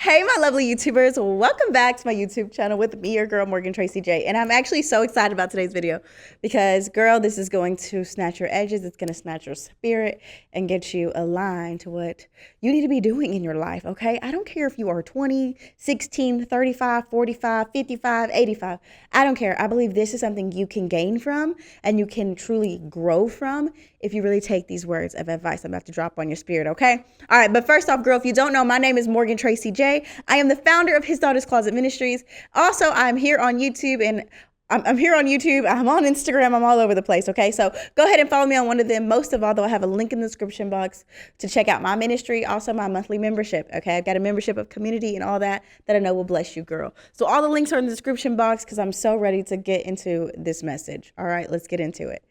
Hey, my lovely YouTubers. Welcome back to my YouTube channel with me, your girl, Morgan Tracy J. And I'm actually so excited about today's video because, girl, this is going to snatch your edges. It's going to snatch your spirit and get you aligned to what you need to be doing in your life, okay? I don't care if you are 20, 16, 35, 45, 55, 85. I don't care. I believe this is something you can gain from and you can truly grow from if you really take these words of advice I'm about to drop on your spirit, okay? All right, but first off, girl, if you don't know, my name is Morgan Tracy J. I am the founder of His Daughter's Closet Ministries. Also, I'm here on YouTube and I'm here on YouTube. I'm on Instagram. I'm all over the place, okay? So go ahead and follow me on one of them. Most of all, though, I have a link in the description box to check out my ministry, also my monthly membership, okay? I've got a membership of community and all that I know will bless you, girl. So all the links are in the description box because I'm so ready to get into this message. All right, let's get into it.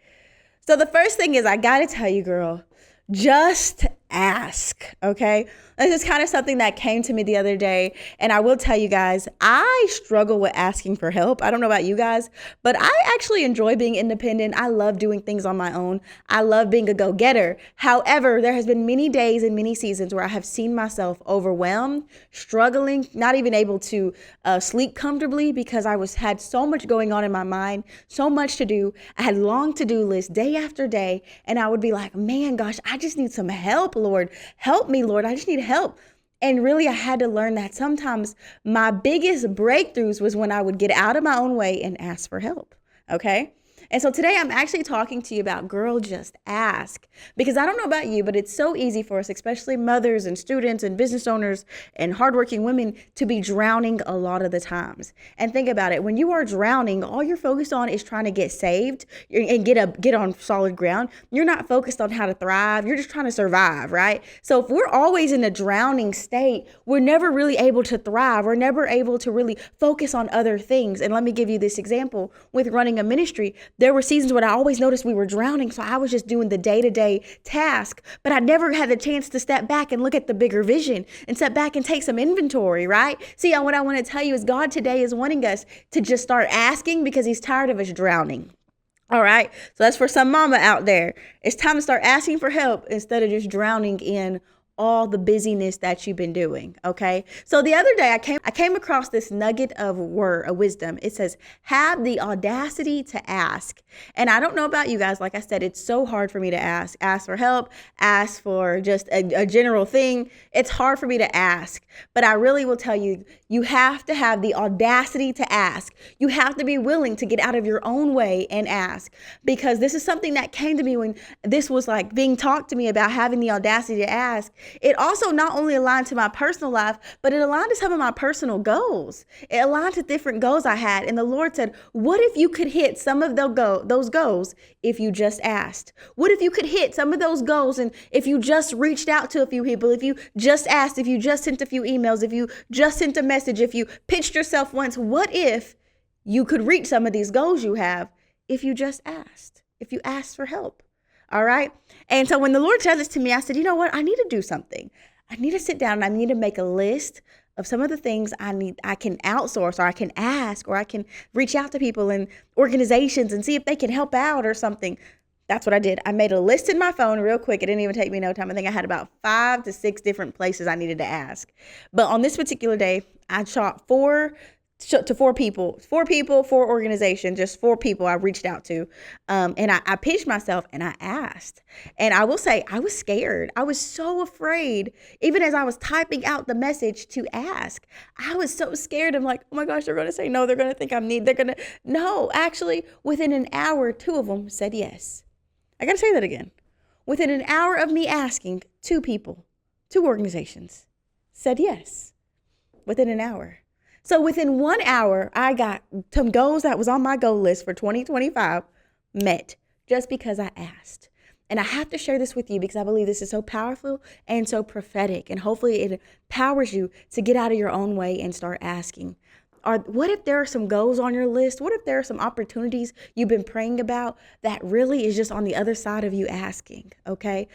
So the first thing is I got to tell you, girl, just ask, okay? This is kind of something that came to me the other day, and I will tell you guys, I struggle with asking for help. I don't know about you guys, but I actually enjoy being independent. I love doing things on my own. I love being a go-getter. However, there has been many days and many seasons where I have seen myself overwhelmed, struggling, not even able to sleep comfortably because had so much going on in my mind, so much to do. I had long to-do lists day after day, and I would be like, man, gosh, I just need some help, Lord. Help me, Lord. I just need help. And really, I had to learn that sometimes my biggest breakthroughs was when I would get out of my own way and ask for help. Okay. And so today I'm actually talking to you about, girl, just ask. Because I don't know about you, but it's so easy for us, especially mothers and students and business owners and hardworking women, to be drowning a lot of the times. And think about it. When you are drowning, all you're focused on is trying to get saved and get on solid ground. You're not focused on how to thrive. You're just trying to survive, right? So if we're always in a drowning state, we're never really able to thrive. We're never able to really focus on other things. And let me give you this example with running a ministry. There were seasons when I always noticed we were drowning, so I was just doing the day-to-day task, but I never had the chance to step back and look at the bigger vision and step back and take some inventory, right? See, what I want to tell you is God today is wanting us to just start asking because he's tired of us drowning. All right, so that's for some mama out there. It's time to start asking for help instead of just drowning in all the busyness that you've been doing, okay? So the other day I came across this nugget of wisdom. It says, have the audacity to ask. And I don't know about you guys, like I said, it's so hard for me to ask for help, ask for just a general thing. It's hard for me to ask, but I really will tell you, you have to have the audacity to ask. You have to be willing to get out of your own way and ask, because this is something that came to me when this was like being talked to me about having the audacity to ask. It also not only aligned to my personal life, but it aligned to some of my personal goals. It aligned to different goals I had. And the Lord said, what if you could hit some of those goals if you just asked? What if you could hit some of those goals and if you just reached out to a few people, if you just asked, if you just sent a few emails, if you just sent a message, if you pitched yourself once, what if you could reach some of these goals you have if you just asked, if you asked for help? All right. And so when the Lord said this to me, I said, you know what? I need to do something. I need to sit down and I need to make a list of some of the things I can outsource, or I can ask, or I can reach out to people and organizations and see if they can help out or something. That's what I did. I made a list in my phone real quick. It didn't even take me no time. I think I had about 5 to 6 different places I needed to ask. But on this particular day, I shot 4 people, 4 organizations, just 4 people I reached out to. And I pitched myself and I asked. And I will say I was scared. I was so afraid, even as I was typing out the message to ask. I was so scared. I'm like, oh my gosh, they're going to say no. They're going to think no, actually, within an hour, 2 of them said yes. I got to say that again. Within an hour of me asking, 2 people, 2 organizations said yes within an hour. So within 1 hour, I got some goals that was on my goal list for 2025 met just because I asked. And I have to share this with you because I believe this is so powerful and so prophetic. And hopefully it empowers you to get out of your own way and start asking. What if there are some goals on your list? What if there are some opportunities you've been praying about that really is just on the other side of you asking, okay?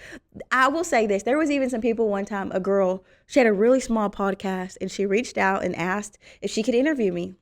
I will say this. There was even some people one time, a girl, she had a really small podcast and she reached out and asked if she could interview me.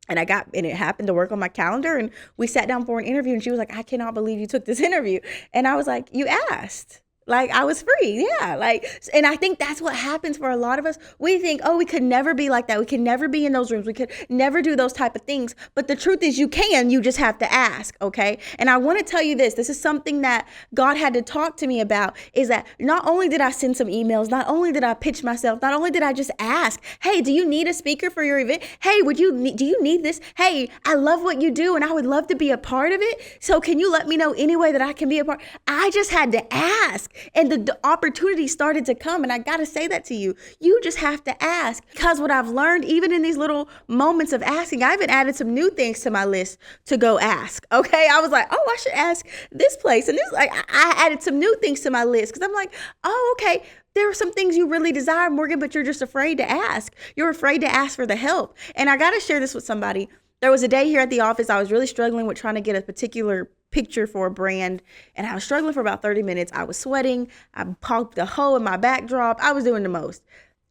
And it happened to work on my calendar and we sat down for an interview and she was like, I cannot believe you took this interview. And I was like, you asked. Like I was free. Yeah. Like, and I think that's what happens for a lot of us. We think, oh, we could never be like that. We could never be in those rooms. We could never do those type of things. But the truth is you can, you just have to ask. Okay. And I want to tell you this. This is something that God had to talk to me about, is that not only did I send some emails, not only did I pitch myself, not only did I just ask, hey, do you need a speaker for your event? Hey, do you need this? Hey, I love what you do and I would love to be a part of it. So can you let me know any way that I can be a part? I just had to ask, and the opportunity started to come. And I got to say that to you. You just have to ask, because what I've learned, even in these little moments of asking, I even added some new things to my list to go ask. Okay. I was like, oh, I should ask this place. And this, like, I added some new things to my list because I'm like, oh, okay. There are some things you really desire, Morgan, but you're just afraid to ask. You're afraid to ask for the help. And I got to share this with somebody. There was a day here at the office, I was really struggling with trying to get a particular picture for a brand, and I was struggling for about 30 minutes. I was sweating. I poked a hole in my backdrop. I was doing the most.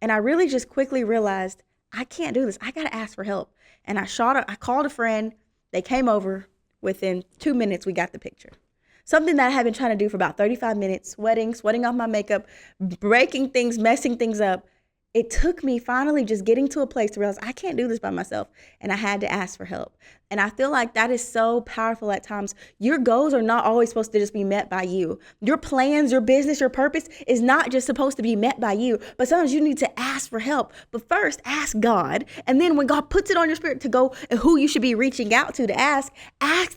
And I really just quickly realized, I can't do this. I got to ask for help. And I called a friend. They came over. Within 2 minutes, we got the picture. Something that I had been trying to do for about 35 minutes, sweating off my makeup, breaking things, messing things up. It took me finally just getting to a place to realize I can't do this by myself, and I had to ask for help. And I feel like that is so powerful at times. Your goals are not always supposed to just be met by you. Your plans, your business, your purpose is not just supposed to be met by you, but sometimes you need to ask for help. But first, ask God. And then when God puts it on your spirit to go and who you should be reaching out to ask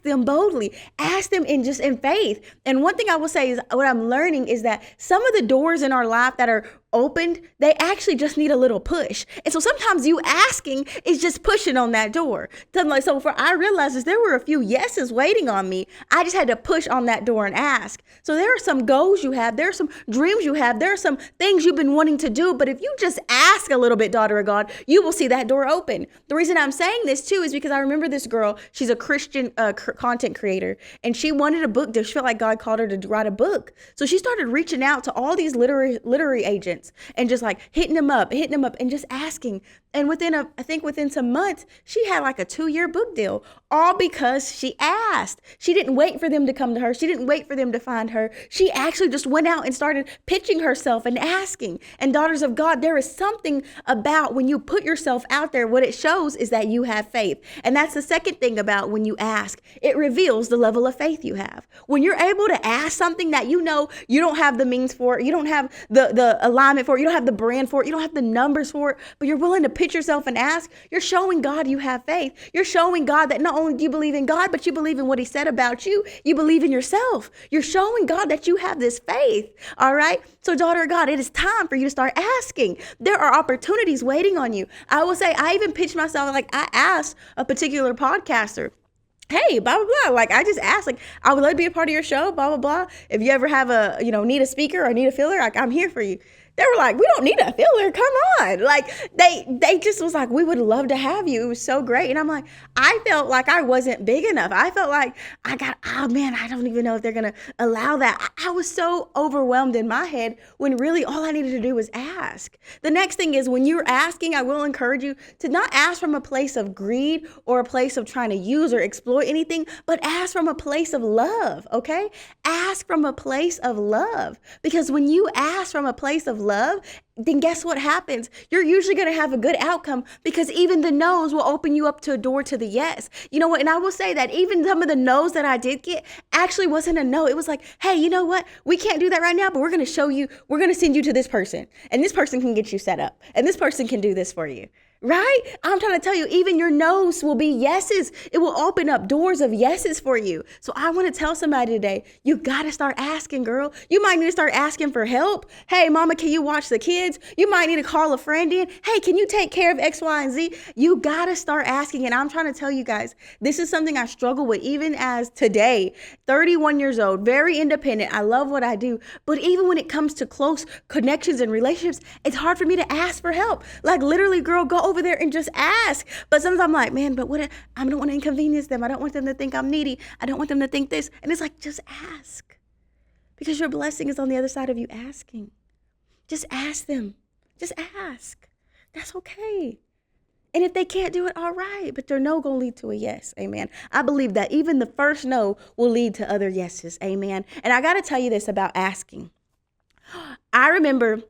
them boldly. Ask them in faith. And one thing I will say is what I'm learning is that some of the doors in our life that are opened, they actually just need a little push. And so sometimes you asking is just pushing on that door. So I realized is there were a few yeses waiting on me. I just had to push on that door and ask. So there are some goals you have. There are some dreams you have. There are some things you've been wanting to do. But if you just ask a little bit, daughter of God, you will see that door open. The reason I'm saying this too is because I remember this girl. She's a Christian content creator, and she wanted a book. She felt like God called her to write a book. So she started reaching out to all these literary agents and just like hitting them up and just asking. And within some months, she had like a 2-year book deal, all because she asked. She didn't wait for them to come to her. She didn't wait for them to find her. She actually just went out and started pitching herself and asking. And daughters of God, there is something about when you put yourself out there, what it shows is that you have faith. And that's the second thing about when you ask. It reveals the level of faith you have. When you're able to ask something that you know you don't have the means for, you don't have the alignment for, you don't have the brand for it, you don't have the numbers for it, but you're willing to pitch yourself and ask, you're showing God you have faith. You're showing God that not only do you believe in God, but you believe in what he said about you. You believe in yourself. You're showing God that you have this faith. All right. So daughter of God, it is time for you to start asking. There are opportunities waiting on you. I will say, I even pitched myself, like I asked a particular podcaster, hey, blah, blah, blah. Like, I just asked, like, I would love to be a part of your show, blah, blah, blah. If you ever have need a speaker or need a filler, like, I'm here for you. They were like, we don't need a filler. Come on. Like they just was like, we would love to have you. It was so great. And I'm like, I felt like I wasn't big enough. I felt like I don't even know if they're going to allow that. I was so overwhelmed in my head when really all I needed to do was ask. The next thing is when you're asking, I will encourage you to not ask from a place of greed or a place of trying to use or exploit anything, but ask from a place of love. Okay. Ask from a place of love, because when you ask from a place of love, then guess what happens? You're usually going to have a good outcome, because even the no's will open you up to a door to the yes. You know what? And I will say that even some of the no's that I did get actually wasn't a no. It was like, hey, you know what? We can't do that right now, but we're going to show you, we're going to send you to this person, and this person can get you set up, and this person can do this for you. Right? I'm trying to tell you, even your no's will be yeses. It will open up doors of yeses for you. So I want to tell somebody today, you got to start asking, girl. You might need to start asking for help. Hey, mama, can you watch the kids? You might need to call a friend in. Hey, can you take care of X, Y, and Z? You got to start asking. And I'm trying to tell you guys, this is something I struggle with even as today, 31 years old, very independent. I love what I do. But even when it comes to close connections and relationships, it's hard for me to ask for help. Like literally, girl, go over there and just ask. But sometimes I'm like, man, but what? I don't want to inconvenience them. I don't want them to think I'm needy. I don't want them to think this. And it's like, just ask, because your blessing is on the other side of you asking. Just ask them. Just ask. That's okay. And if they can't do it, all right. But their no going to lead to a yes. Amen. I believe that even the first no will lead to other yeses. Amen. And I got to tell you this about asking. I remember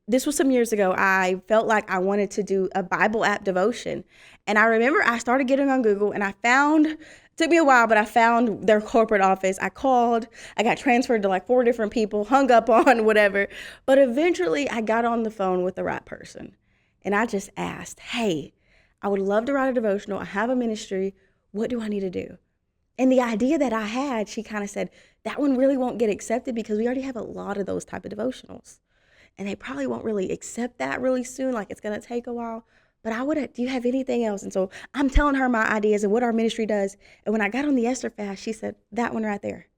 this was some years ago. I felt like I wanted to do a Bible app devotion. And I remember I started getting on Google and I found, took me a while, but I found their corporate office. I called, I got transferred to like 4 different people, hung up on whatever. But eventually I got on the phone with the right person. And I just asked, hey, I would love to write a devotional. I have a ministry. What do I need to do? And the idea that I had, she kind of said, that one really won't get accepted because we already have a lot of those type of devotionals. And they probably won't really accept that really soon. Like it's going to take a while. But do you have anything else? And so I'm telling her my ideas and what our ministry does. And when I got on the Esther fast, she said, that one right there,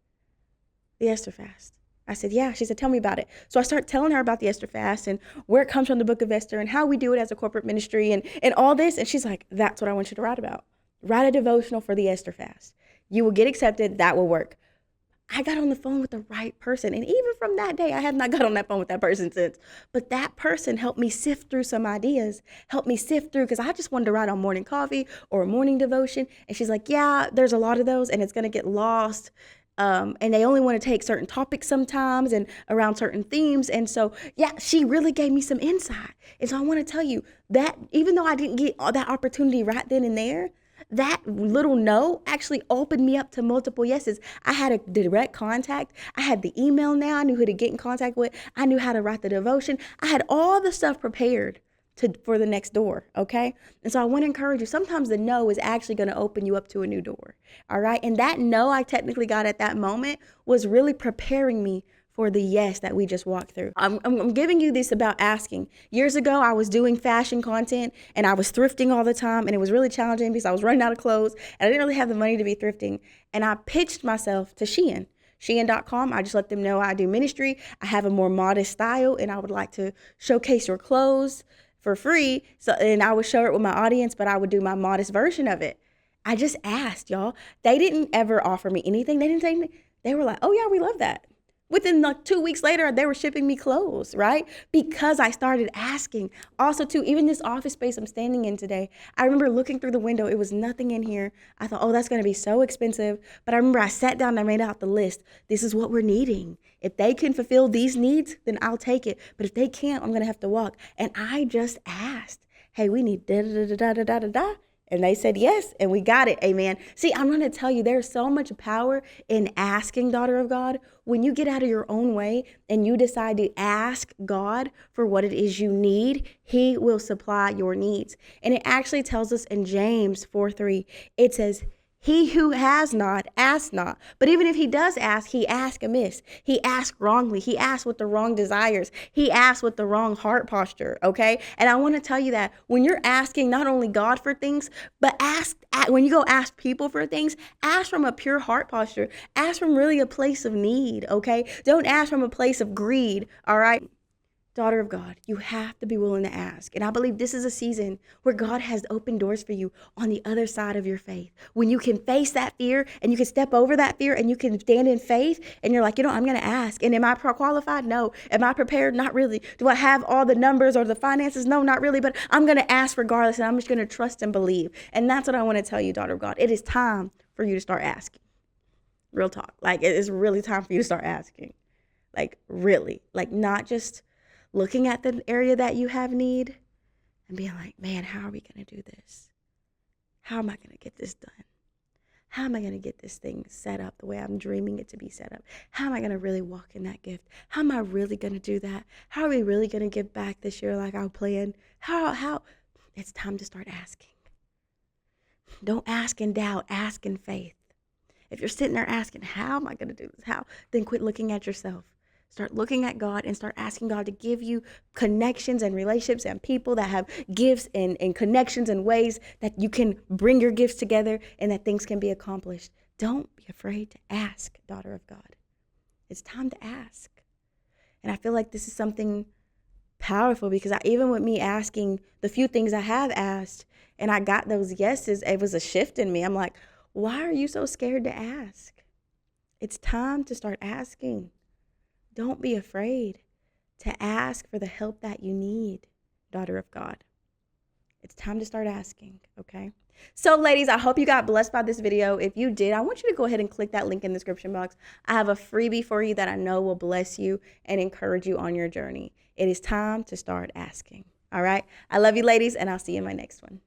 the Esther fast. I said, yeah. She said, tell me about it. So I start telling her about the Esther fast and where it comes from, the book of Esther, and how we do it as a corporate ministry and all this. And she's like, that's what I want you to write about. Write a devotional for the Esther fast. You will get accepted. That will work. I got on the phone with the right person. And even from that day, I have not got on that phone with that person since. But that person helped me sift through some ideas, helped me sift through, because I just wanted to write on morning coffee or a morning devotion. And she's like, yeah, there's a lot of those and it's going to get lost. And they only want to take certain topics sometimes and around certain themes. And so, yeah, she really gave me some insight. And so I want to tell you that even though I didn't get all that opportunity right then and there, that little no actually opened me up to multiple yeses. I had a direct contact. I had the email now. I knew who to get in contact with. I knew how to write the devotion. I had all the stuff prepared for the next door, okay? And so I want to encourage you. Sometimes the no is actually going to open you up to a new door, all right? And that no I technically got at that moment was really preparing me for the yes that we just walked through. I'm giving you this about asking. Years ago, I was doing fashion content and I was thrifting all the time, and it was really challenging because I was running out of clothes and I didn't really have the money to be thrifting. And I pitched myself to Shein. Shein.com. I just let them know I do ministry. I have a more modest style and I would like to showcase your clothes for free. So, and I would share it with my audience, but I would do my modest version of it. I just asked, y'all. They didn't ever offer me anything. They didn't say anything. They were like, oh yeah, we love that. Within like 2 weeks later, they were shipping me clothes, right? Because I started asking. Also, too, even this office space I'm standing in today, I remember looking through the window. It was nothing in here. I thought, oh, that's going to be so expensive. But I remember I sat down and I made out the list. This is what we're needing. If they can fulfill these needs, then I'll take it. But if they can't, I'm going to have to walk. And I just asked, hey, we need da-da-da-da-da-da-da-da. And they said yes, and we got it. Amen. See, I'm going to tell you, there's so much power in asking, daughter of God. When you get out of your own way and you decide to ask God for what it is you need, He will supply your needs. And it actually tells us in James 4:3, it says, he who has not, asks not. But even if he does ask, he asks amiss. He asks wrongly. He asks with the wrong desires. He asks with the wrong heart posture, okay? And I want to tell you that when you're asking not only God for things, but when you go ask people for things, ask from a pure heart posture. Ask from really a place of need, okay? Don't ask from a place of greed, all right? Daughter of God, you have to be willing to ask. And I believe this is a season where God has opened doors for you on the other side of your faith. When you can face that fear and you can step over that fear and you can stand in faith and you're like, I'm going to ask. And am I qualified? No. Am I prepared? Not really. Do I have all the numbers or the finances? No, not really. But I'm going to ask regardless, and I'm just going to trust and believe. And that's what I want to tell you, daughter of God. It is time for you to start asking. Real talk. Like, it is really time for you to start asking. Like, really. Like, not just looking at the area that you have need and being like, man, how are we going to do this? How am I going to get this done? How am I going to get this thing set up the way I'm dreaming it to be set up? How am I going to really walk in that gift? How am I really going to do that? How are we really going to give back this year like I planned? How? It's time to start asking. Don't ask in doubt, ask in faith. If you're sitting there asking, how am I going to do this? How? Then quit looking at yourself. Start looking at God and start asking God to give you connections and relationships and people that have gifts and connections and ways that you can bring your gifts together and that things can be accomplished. Don't be afraid to ask, daughter of God. It's time to ask. And I feel like this is something powerful because even with me asking the few things I have asked and I got those yeses, it was a shift in me. I'm like, why are you so scared to ask? It's time to start asking. Don't be afraid to ask for the help that you need, daughter of God. It's time to start asking, okay? So ladies, I hope you got blessed by this video. If you did, I want you to go ahead and click that link in the description box. I have a freebie for you that I know will bless you and encourage you on your journey. It is time to start asking, all right? I love you ladies, and I'll see you in my next one.